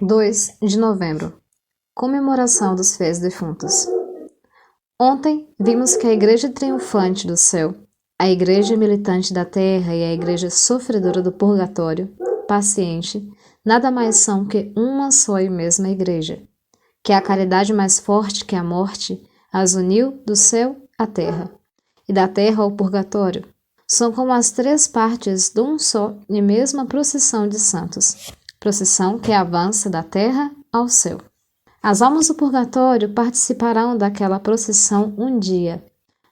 2 de novembro. Comemoração dos fiéis defuntos. Ontem vimos que a Igreja triunfante do céu, a Igreja militante da terra e a Igreja sofredora do purgatório, paciente, nada mais são que uma só e mesma Igreja, que a caridade mais forte que a morte as uniu do céu à terra, e da terra ao purgatório. São como as três partes de um só e mesma procissão de santos, procissão que avança da terra ao céu. As almas do purgatório participarão daquela procissão um dia.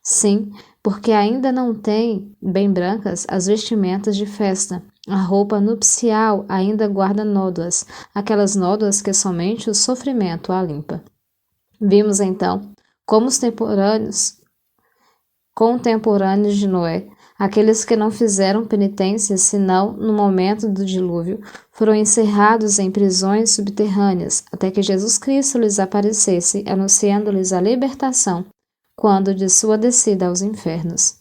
Sim, porque ainda não têm, bem brancas, as vestimentas de festa. A roupa nupcial ainda guarda nódoas, aquelas nódoas que somente o sofrimento a limpa. Vimos então como os contemporâneos de Noé, aqueles que não fizeram penitência senão no momento do dilúvio, foram encerrados em prisões subterrâneas, até que Jesus Cristo lhes aparecesse, anunciando-lhes a libertação, quando de sua descida aos infernos.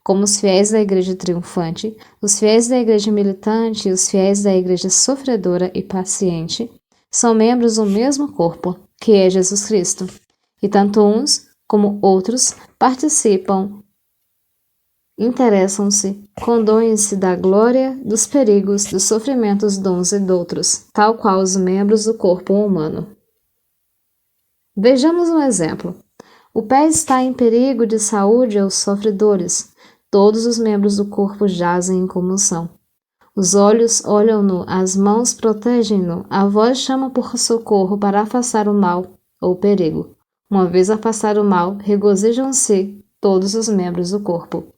Como os fiéis da Igreja triunfante, os fiéis da Igreja militante e os fiéis da Igreja sofredora e paciente, são membros do mesmo corpo, que é Jesus Cristo, e tanto uns como outros participam, interessam-se, condoem-se da glória, dos perigos, dos sofrimentos de uns e de outros, tal qual os membros do corpo humano. Vejamos um exemplo. O pé está em perigo de saúde aos sofredores. Todos os membros do corpo jazem em comoção. Os olhos olham-no, as mãos protegem-no, a voz chama por socorro para afastar o mal ou o perigo. Uma vez afastar o mal, regozijam-se todos os membros do corpo.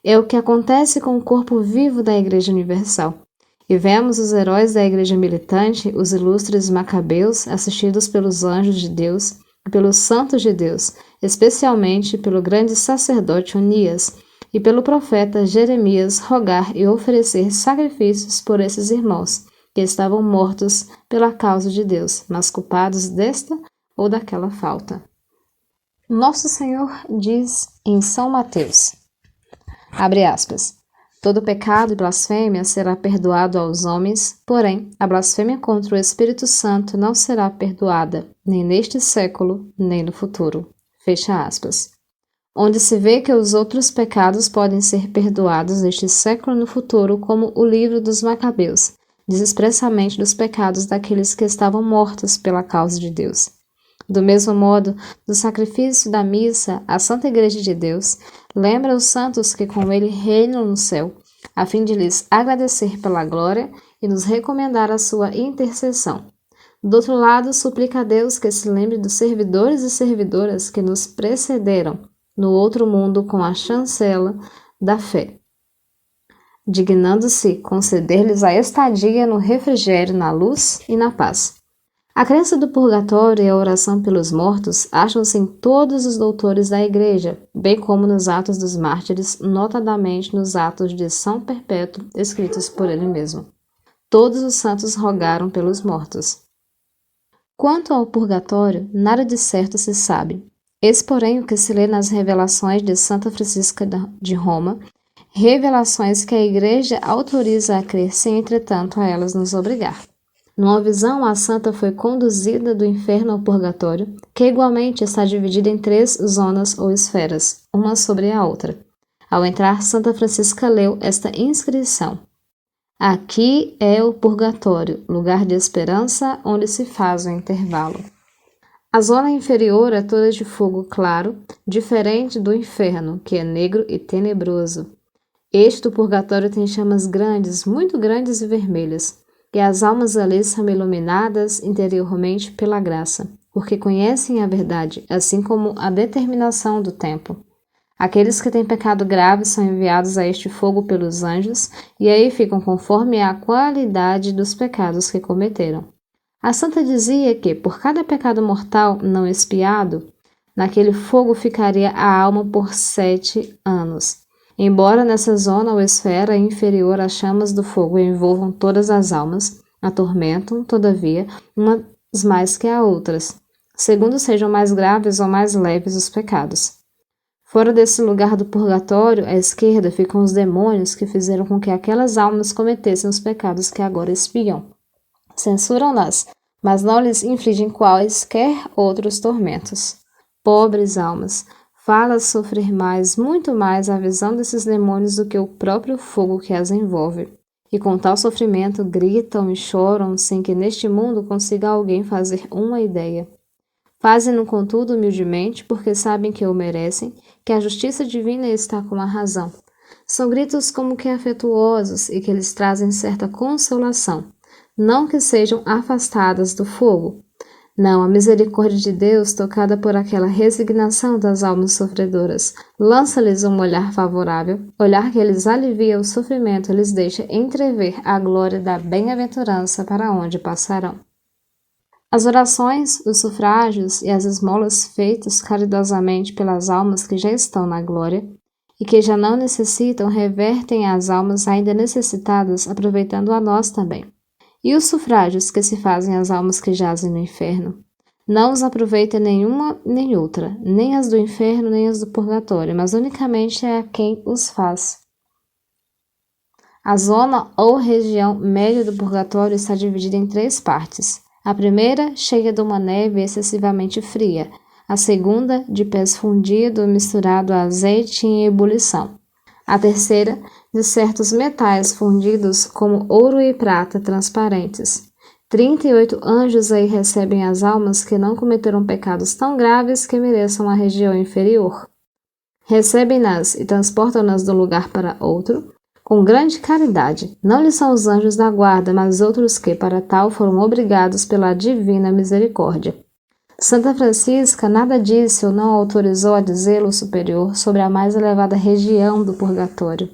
É o que acontece com o corpo vivo da Igreja Universal. E vemos os heróis da Igreja militante, os ilustres macabeus, assistidos pelos anjos de Deus e pelos santos de Deus, especialmente pelo grande sacerdote Onias e pelo profeta Jeremias, rogar e oferecer sacrifícios por esses irmãos, que estavam mortos pela causa de Deus, mas culpados desta ou daquela falta. Nosso Senhor diz em São Mateus, abre aspas, todo pecado e blasfêmia será perdoado aos homens, porém, a blasfêmia contra o Espírito Santo não será perdoada, nem neste século, nem no futuro. Fecha aspas. Onde se vê que os outros pecados podem ser perdoados neste século e no futuro, como o livro dos Macabeus, diz expressamente dos pecados daqueles que estavam mortos pela causa de Deus. Do mesmo modo, do sacrifício da missa, a Santa Igreja de Deus lembra os santos que com ele reinam no céu, a fim de lhes agradecer pela glória e nos recomendar a sua intercessão. Do outro lado, suplica a Deus que se lembre dos servidores e servidoras que nos precederam no outro mundo com a chancela da fé, dignando-se conceder-lhes a estadia no refrigério, na luz e na paz. A crença do purgatório e a oração pelos mortos acham-se em todos os doutores da Igreja, bem como nos Atos dos Mártires, notadamente nos Atos de São Perpétuo, escritos por ele mesmo. Todos os santos rogaram pelos mortos. Quanto ao purgatório, nada de certo se sabe. Esse, porém, o que se lê nas revelações de Santa Francisca de Roma, revelações que a Igreja autoriza a crer sem, entretanto, a elas nos obrigar. Numa visão, a santa foi conduzida do inferno ao purgatório, que igualmente está dividida em 3 zonas ou esferas, uma sobre a outra. Ao entrar, Santa Francisca leu esta inscrição: aqui é o purgatório, lugar de esperança, onde se faz o intervalo. A zona inferior é toda de fogo claro, diferente do inferno, que é negro e tenebroso. Este do purgatório tem chamas grandes, muito grandes e vermelhas, e as almas ali são iluminadas interiormente pela graça, porque conhecem a verdade, assim como a determinação do tempo. Aqueles que têm pecado grave são enviados a este fogo pelos anjos, e aí ficam conforme a qualidade dos pecados que cometeram. A santa dizia que, por cada pecado mortal não expiado, naquele fogo ficaria a alma por 7 anos. Embora nessa zona ou esfera inferior as chamas do fogo envolvam todas as almas, atormentam, todavia, umas mais que a outras, segundo sejam mais graves ou mais leves os pecados. Fora desse lugar do purgatório, à esquerda, ficam os demônios que fizeram com que aquelas almas cometessem os pecados que agora espiam. Censuram-nas, mas não lhes infligem quaisquer outros tormentos. Pobres almas, fala sofrer mais, muito mais a visão desses demônios do que o próprio fogo que as envolve. E com tal sofrimento gritam e choram sem que neste mundo consiga alguém fazer uma ideia. Fazem-no contudo humildemente, porque sabem que o merecem, que a justiça divina está com a razão. São gritos como que afetuosos e que lhes trazem certa consolação, não que sejam afastadas do fogo. Não, a misericórdia de Deus, tocada por aquela resignação das almas sofredoras, lança-lhes um olhar favorável, olhar que lhes alivia o sofrimento e lhes deixa entrever a glória da bem-aventurança para onde passarão. As orações, os sufrágios e as esmolas feitas caridosamente pelas almas que já estão na glória e que já não necessitam revertem às almas ainda necessitadas, aproveitando a nós também. E os sufrágios que se fazem às almas que jazem no inferno? Não os aproveita nenhuma nem outra, nem as do inferno nem as do purgatório, mas unicamente é a quem os faz. A zona ou região média do purgatório está dividida em 3 partes. A primeira, cheia de uma neve excessivamente fria. A segunda, de pés fundido misturado a azeite em ebulição. A terceira, de certos metais fundidos como ouro e prata transparentes. 38 anjos aí recebem as almas que não cometeram pecados tão graves que mereçam a região inferior. Recebem-nas e transportam-nas de um lugar para outro, com grande caridade. Não lhes são os anjos da guarda, mas outros que, para tal, foram obrigados pela divina misericórdia. Santa Francisca nada disse ou não autorizou a dizê-lo superior sobre a mais elevada região do purgatório.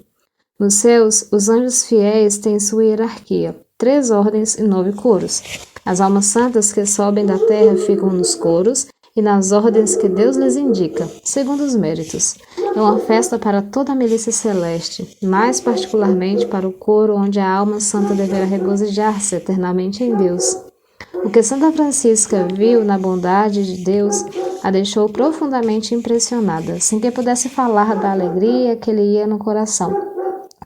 Nos seus, os anjos fiéis têm sua hierarquia, 3 ordens e 9 coros. As almas santas que sobem da terra ficam nos coros e nas ordens que Deus lhes indica, segundo os méritos. É uma festa para toda a milícia celeste, mais particularmente para o coro onde a alma santa deverá regozijar-se eternamente em Deus. O que Santa Francisca viu na bondade de Deus a deixou profundamente impressionada, sem que pudesse falar da alegria que lhe ia no coração.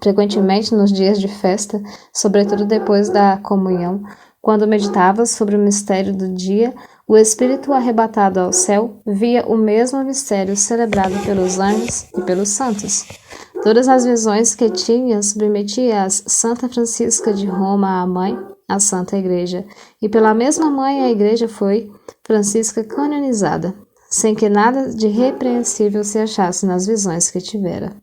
Frequentemente nos dias de festa, sobretudo depois da comunhão, quando meditava sobre o mistério do dia, o espírito arrebatado ao céu via o mesmo mistério celebrado pelos anjos e pelos santos. Todas as visões que tinha submetia-as Santa Francisca de Roma à mãe, a Santa Igreja, e pela mesma mãe a Igreja foi Francisca canonizada, sem que nada de repreensível se achasse nas visões que tivera.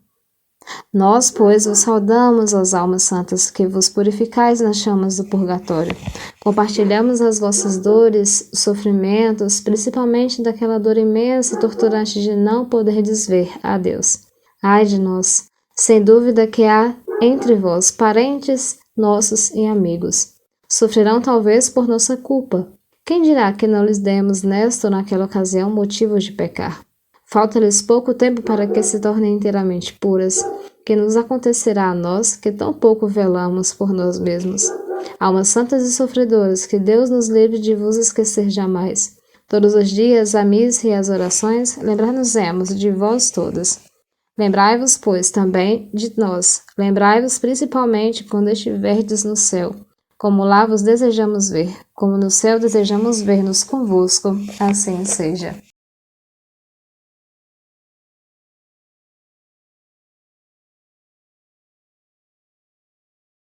Nós, pois, vos saudamos, as almas santas, que vos purificais nas chamas do purgatório. Compartilhamos as vossas dores, sofrimentos, principalmente daquela dor imensa e torturante de não poder ver a Deus. Ai de nós! Sem dúvida que há entre vós parentes nossos e amigos. Sofrerão talvez por nossa culpa. Quem dirá que não lhes demos nesta ou naquela ocasião motivos de pecar? Falta-lhes pouco tempo para que se tornem inteiramente puras, que nos acontecerá a nós que tão pouco velamos por nós mesmos. Almas santas e sofredoras, que Deus nos livre de vos esquecer jamais. Todos os dias, a missa e as orações, lembrar-nos-emos de vós todas. Lembrai-vos, pois, também de nós. Lembrai-vos principalmente quando estiverdes no céu. Como lá vos desejamos ver, como no céu desejamos ver-nos convosco, assim seja.